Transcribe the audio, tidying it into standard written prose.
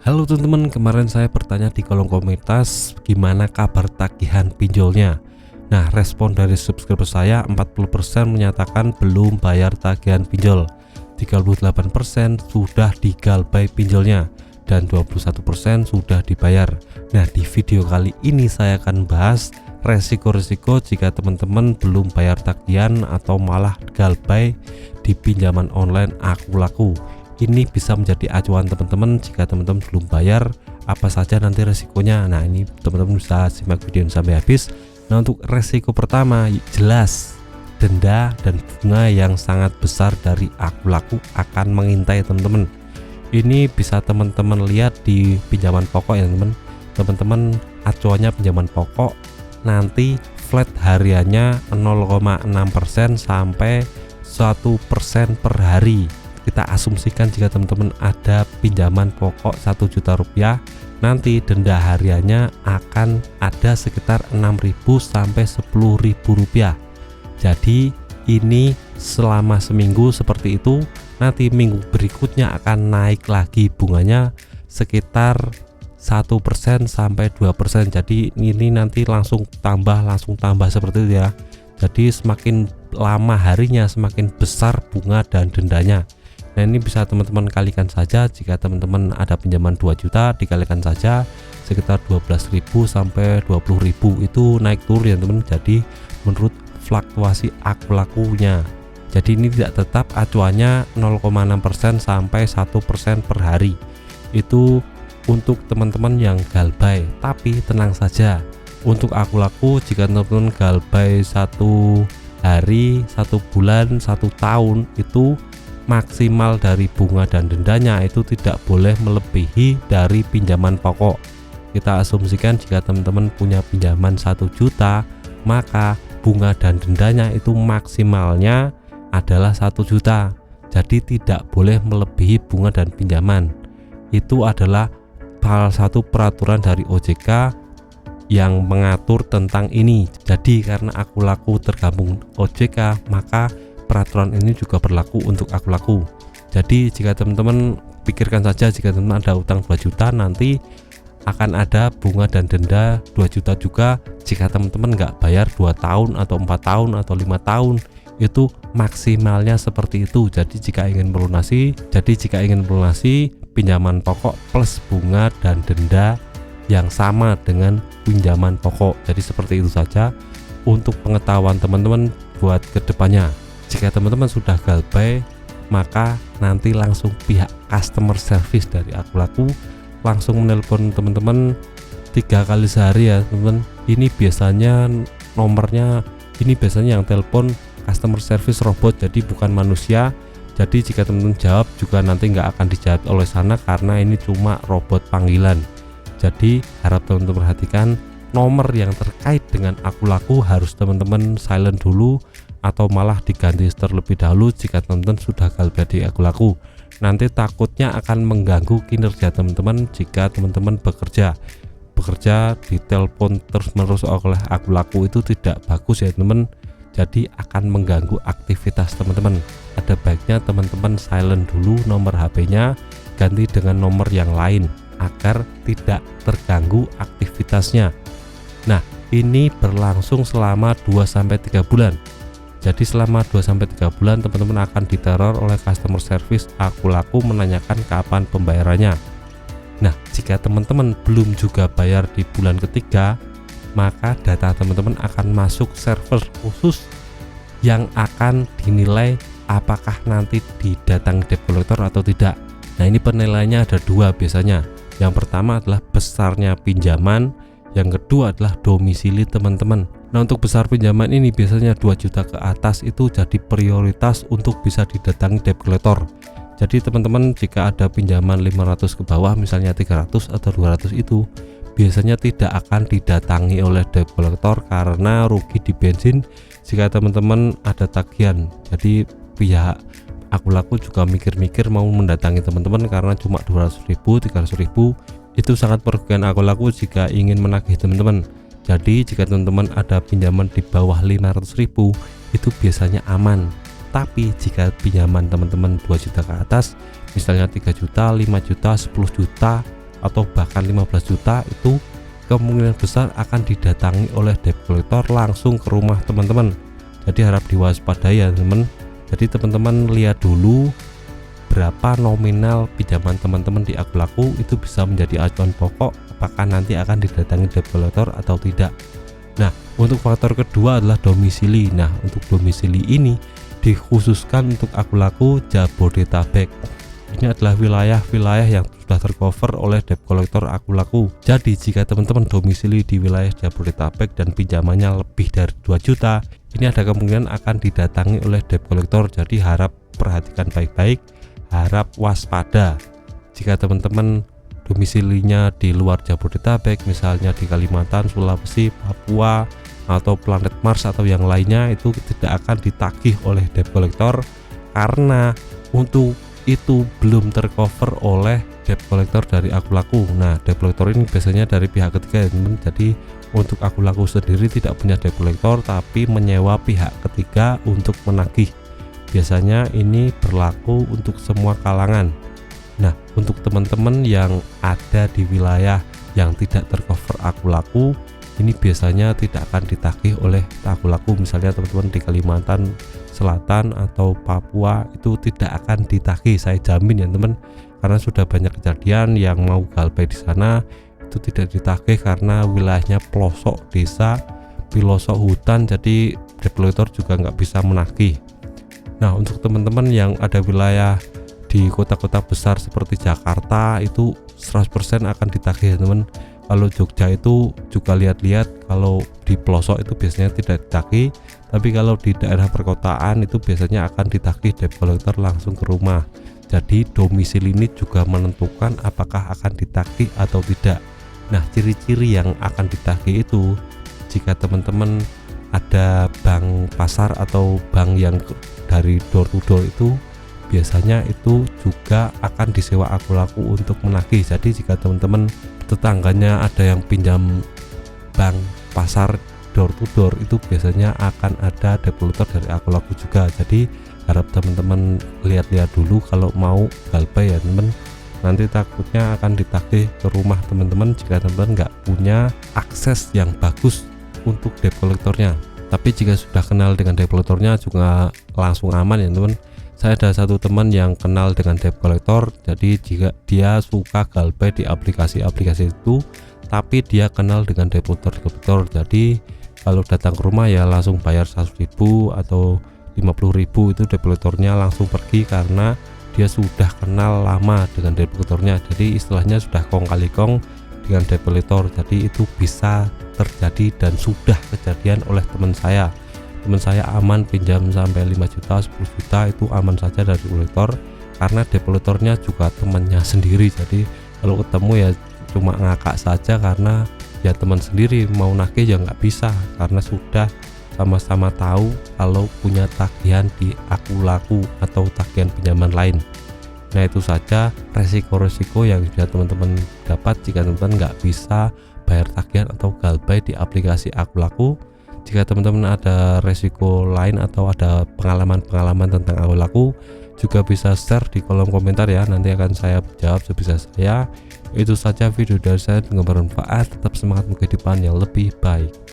Halo teman-teman, kemarin saya bertanya di kolom komentar gimana kabar tagihan pinjolnya. Nah, respon dari subscriber saya 40% menyatakan belum bayar tagihan pinjol, 38% sudah digalbay pinjolnya, dan 21% sudah dibayar. Nah, di video kali ini saya akan bahas resiko-resiko jika teman-teman belum bayar tagihan atau malah galbay di pinjaman online Aku Laku. Ini bisa menjadi acuan teman-teman jika teman-teman belum bayar apa saja nanti resikonya. Nah, ini teman-teman bisa simak video ini sampai habis. Nah, untuk resiko pertama jelas denda dan bunga yang sangat besar dari Aku Laku akan mengintai teman-teman. Ini bisa teman-teman lihat di pinjaman pokok ya teman-teman. Acuannya pinjaman pokok nanti flat hariannya 0,6% sampai 1% per hari. Kita asumsikan jika teman-teman ada pinjaman pokok 1 juta rupiah, nanti denda hariannya akan ada sekitar 6.000 sampai 10.000 rupiah. Jadi ini selama seminggu seperti itu, nanti minggu berikutnya akan naik lagi bunganya sekitar 1% sampai 2%. Jadi ini nanti langsung tambah seperti itu ya. Jadi semakin lama harinya semakin besar bunga dan dendanya. Nah, ini bisa teman-teman kalikan saja. Jika teman-teman ada pinjaman 2 juta dikalikan saja sekitar 12.000 sampai 20.000, itu naik turun ya teman. Jadi menurut fluktuasi Aku Lakunya. Jadi ini tidak tetap, acuannya 0,6% sampai 1% per hari. Itu untuk teman-teman yang galbay. Tapi tenang saja, untuk Aku Laku jika teman-teman galbay 1 hari, 1 bulan, 1 tahun, itu maksimal dari bunga dan dendanya itu tidak boleh melebihi dari pinjaman pokok. Kita asumsikan jika teman-teman punya pinjaman 1 juta, maka bunga dan dendanya itu maksimalnya adalah 1 juta. Jadi tidak boleh melebihi bunga dan pinjaman. Itu adalah salah satu peraturan dari OJK yang mengatur tentang ini. Jadi karena Aku Laku tergabung OJK, maka peraturan ini juga berlaku untuk Aku Laku. Jadi jika teman-teman pikirkan saja, jika teman-teman ada utang 2 juta, nanti akan ada bunga dan denda 2 juta juga jika teman-teman nggak bayar 2 tahun atau 4 tahun atau 5 tahun. Itu maksimalnya seperti itu. Jadi jika ingin melunasi pinjaman pokok plus bunga dan denda yang sama dengan pinjaman pokok. Jadi seperti itu saja untuk pengetahuan teman-teman buat kedepannya. Jika teman-teman sudah galbay, maka nanti langsung pihak customer service dari Aku Laku langsung menelpon teman-teman 3 kali sehari ya teman-teman. Ini biasanya nomornya, ini biasanya yang telepon customer service robot, jadi bukan manusia. Jadi jika teman-teman jawab juga nanti nggak akan dijawab oleh sana karena ini cuma robot panggilan. Jadi harap teman-teman perhatikan, nomor yang terkait dengan Aku Laku harus teman-teman silent dulu atau malah diganti terlebih dahulu jika teman-teman sudah galbay di Aku Laku. Nanti takutnya akan mengganggu kinerja teman-teman jika teman-teman bekerja di telepon terus-menerus oleh Aku Laku, itu tidak bagus ya teman-teman. Jadi akan mengganggu aktivitas teman-teman. Ada baiknya teman-teman silent dulu nomor HP-nya, ganti dengan nomor yang lain agar tidak terganggu aktivitasnya. Nah, ini berlangsung selama 2-3 bulan. Jadi selama 2-3 bulan teman-teman akan diteror oleh customer service Aku Laku menanyakan kapan pembayarannya. Nah, jika teman-teman belum juga bayar di bulan ketiga, maka data teman-teman akan masuk server khusus yang akan dinilai apakah nanti didatangi debt collector atau tidak. Nah, ini penilaiannya ada 2 biasanya. Yang pertama adalah besarnya pinjaman, yang kedua adalah domisili teman-teman. Nah, untuk besar pinjaman ini biasanya 2 juta ke atas itu jadi prioritas untuk bisa didatangi debt collector. Jadi teman-teman jika ada pinjaman 500 ke bawah, misalnya 300 atau 200, itu biasanya tidak akan didatangi oleh debt collector karena rugi di bensin jika teman-teman ada tagihan. Jadi pihak Aku Laku juga mikir-mikir mau mendatangi teman-teman karena cuma 200.000, 300.000 itu sangat merugikan Aku Laku jika ingin menagih teman-teman. Jadi jika teman-teman ada pinjaman di bawah 500.000 itu biasanya aman. Tapi jika pinjaman teman-teman 2 juta ke atas, misalnya 3 juta, 5 juta, 10 juta, atau bahkan 15 juta, itu kemungkinan besar akan didatangi oleh debt collector langsung ke rumah teman-teman. Jadi harap diwaspadai ya teman. Jadi teman-teman lihat dulu berapa nominal pinjaman teman-teman di Akulaku, itu bisa menjadi acuan pokok apakah nanti akan didatangi debt collector atau tidak. Nah, untuk faktor kedua adalah domisili. Nah, untuk domisili ini dikhususkan untuk Akulaku Jabodetabek. Ini adalah wilayah-wilayah yang sudah tercover oleh debt collector Akulaku. Jadi jika teman-teman domisili di wilayah Jabodetabek dan pinjamannya lebih dari 2 juta, ini ada kemungkinan akan didatangi oleh debt collector. Jadi harap perhatikan baik-baik, harap waspada. Jika teman-teman domisilinya di luar Jabodetabek, misalnya di Kalimantan, Sulawesi, Papua, atau planet Mars atau yang lainnya, itu tidak akan ditagih oleh debt collector karena untuk itu belum tercover oleh debt collector dari Akulaku. Nah, debt collector ini biasanya dari pihak ketiga ya teman. Jadi untuk Akulaku sendiri tidak punya debt collector tapi menyewa pihak ketiga untuk menagih. Biasanya ini berlaku untuk semua kalangan. Nah, untuk teman-teman yang ada di wilayah yang tidak tercover Akulaku, ini biasanya tidak akan ditagih oleh Akulaku. Misalnya teman-teman di Kalimantan Selatan atau Papua, itu tidak akan ditagih, saya jamin ya teman, karena sudah banyak kejadian yang mau galbay di sana itu tidak ditagih karena wilayahnya pelosok desa, pelosok hutan, jadi debt collector juga nggak bisa menagih. Nah, untuk teman-teman yang ada wilayah di kota-kota besar seperti Jakarta, itu 100% akan ditagih ya teman. Kalau Jogja itu juga lihat-lihat, kalau di pelosok itu biasanya tidak ditagih, tapi kalau di daerah perkotaan itu biasanya akan ditagih debt collector langsung ke rumah. Jadi domisili ini juga menentukan apakah akan ditagih atau tidak. Nah, ciri-ciri yang akan ditagih itu, jika teman-teman ada bank pasar atau bank yang dari door to door, itu biasanya itu juga akan disewa Akulaku untuk menagih. Jadi jika teman-teman tetangganya ada yang pinjam bank pasar door to door, itu biasanya akan ada debt collector dari Akulaku juga. Jadi harap teman-teman lihat-lihat dulu kalau mau galbay ya teman, nanti takutnya akan ditagih ke rumah teman-teman jika teman-teman nggak punya akses yang bagus untuk debt collectornya. Tapi jika sudah kenal dengan debt collectornya juga langsung aman ya teman. Saya ada satu teman yang kenal dengan debt collector, jadi jika dia suka galbay di aplikasi-aplikasi itu, tapi dia kenal dengan debt collector, jadi kalau datang ke rumah ya langsung bayar 100.000 atau 50.000, itu debt collectornya langsung pergi karena dia sudah kenal lama dengan debt collectornya. Jadi istilahnya sudah kong kali kong dengan debt collector. Jadi itu bisa terjadi dan sudah kejadian oleh teman saya. Teman saya aman pinjam sampai 5 juta, 10 juta, itu aman saja dari kolektor karena debt collectornya juga temannya sendiri. Jadi kalau ketemu ya cuma ngakak saja karena ya teman sendiri, mau nagih ya nggak bisa karena sudah sama-sama tahu kalau punya tagihan di Akulaku atau tagihan pinjaman lain. Nah, itu saja resiko-resiko yang sudah teman-teman dapat jika teman-teman nggak bisa bayar tagihan atau galbay di aplikasi Akulaku. Jika teman-teman ada resiko lain atau ada pengalaman-pengalaman tentang Akulaku, juga bisa share di kolom komentar ya, nanti akan saya jawab sebisa saya. Itu saja video dari saya, dengan bermanfaat. Tetap semangat kehidupan yang lebih baik.